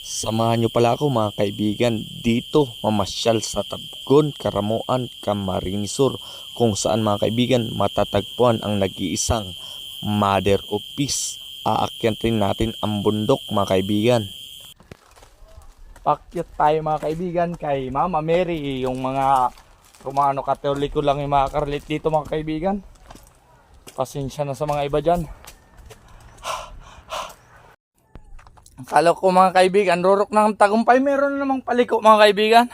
Samahan nyo pala ako mga kaibigan dito mamasyal sa Tabgon, Karamuan, Camarines Sur, kung saan mga kaibigan matatagpuan ang nag-iisang Mother of Peace. Aakyatin natin ang bundok mga kaibigan. Pakyat tayo mga kaibigan kay Mama Mary, yung mga Romano Katoliko lang yung makakarelit dito mga kaibigan. Pasensya na sa mga iba dyan. Akala ko mga kaibigan, rurok ng tagumpay, meron na namang paliko mga kaibigan.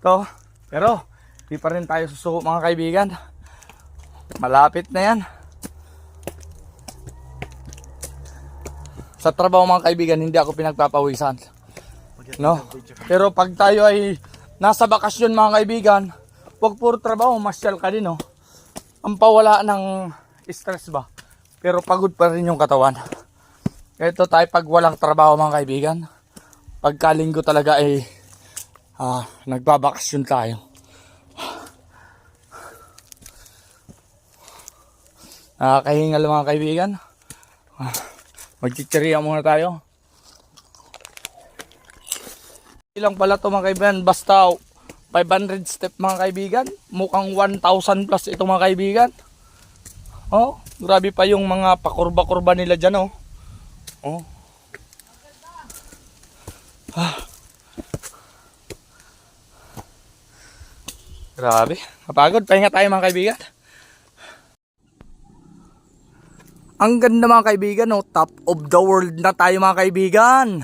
To, pero di pa rin tayo susuko mga kaibigan. Malapit na yan. Sa trabaho mga kaibigan, hindi ako pinagpapawisan. No? Pero pag tayo ay nasa bakasyon mga kaibigan, huwag puro trabaho, masyal ka din. No? Ang pawala ng stress ba? Pero pagod pa rin yung katawan. Ito tayo pag walang trabaho mga kaibigan. Pagkalinggo talaga ay nagbabakasyon tayo. Nakakahingal mga kaibigan. Magchichiriya muna tayo. Ilang pala ito mga kaibigan. Basta 500 step mga kaibigan. Mukhang 1,000 plus ito mga kaibigan. Oh, grabe pa yung mga pakurba-kurba nila dyan, oh. Oh. Grabe. Mapagod. Pahinga tayo mga kaibigan. Ang ganda mga kaibigan, oh. Top of the world na tayo mga kaibigan.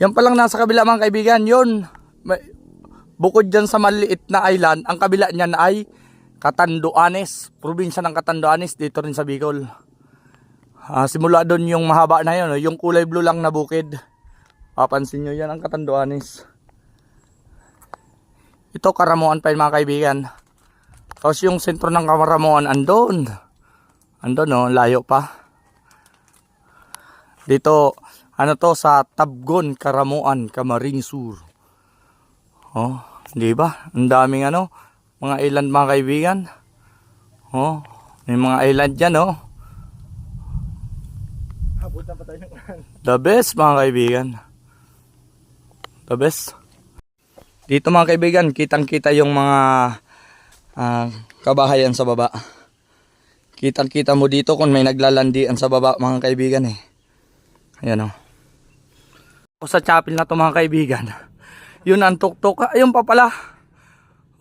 Yan palang nasa kabila mga kaibigan. Yun. Bukod dyan sa maliit na island, ang kabila niyan ay Catanduanes, probinsya ng Catanduanes, dito rin sa Bicol. Simula doon yung mahaba na yun, yung kulay blue lang na bukid. Papansin nyo yan ang Catanduanes. Ito Karamuan pa yun mga kaibigan. Tapos yung sentro ng Karamuan andon. Andon, no, layo pa. Dito, ano to, sa Tabgon, Karamuan, Camarines Sur. Oh, di ba? Ang daming ano, mga island mga kaibigan. Oh, may mga island dyan, oh. The best mga kaibigan. The best. Dito mga kaibigan, kitang-kita yung mga kabahayan sa baba. Kitang-kita mo dito kung may naglalandian sa baba mga kaibigan, eh. Ayan, oh. O sa chapel na to mga kaibigan. Yun ang tuktok. Ayun pa pala.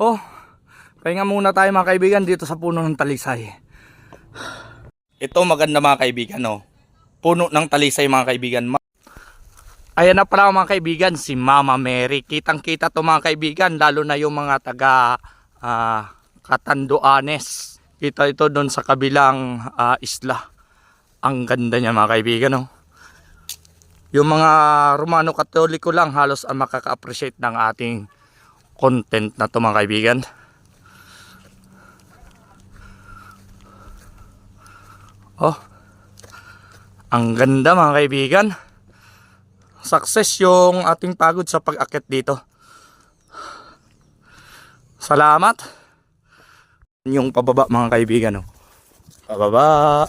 Oh. Pahinga muna tayo mga kaibigan dito sa puno ng talisay. Ito maganda mga kaibigan, no? Puno ng talisay mga kaibigan. Ayan na pala mga kaibigan, si Mama Mary. Kitang-kita to mga kaibigan, lalo na yung mga taga Catanduanes. Kita ito doon sa kabilang isla. Ang ganda niya mga kaibigan, no? Yung mga Romano Katoliko lang halos ang makaka-appreciate ng ating content na to mga kaibigan. Oh, ang ganda mga kaibigan. Success yung ating pagod sa pag-akyat dito. Salamat. Yung pababa mga kaibigan, oh. Pababa.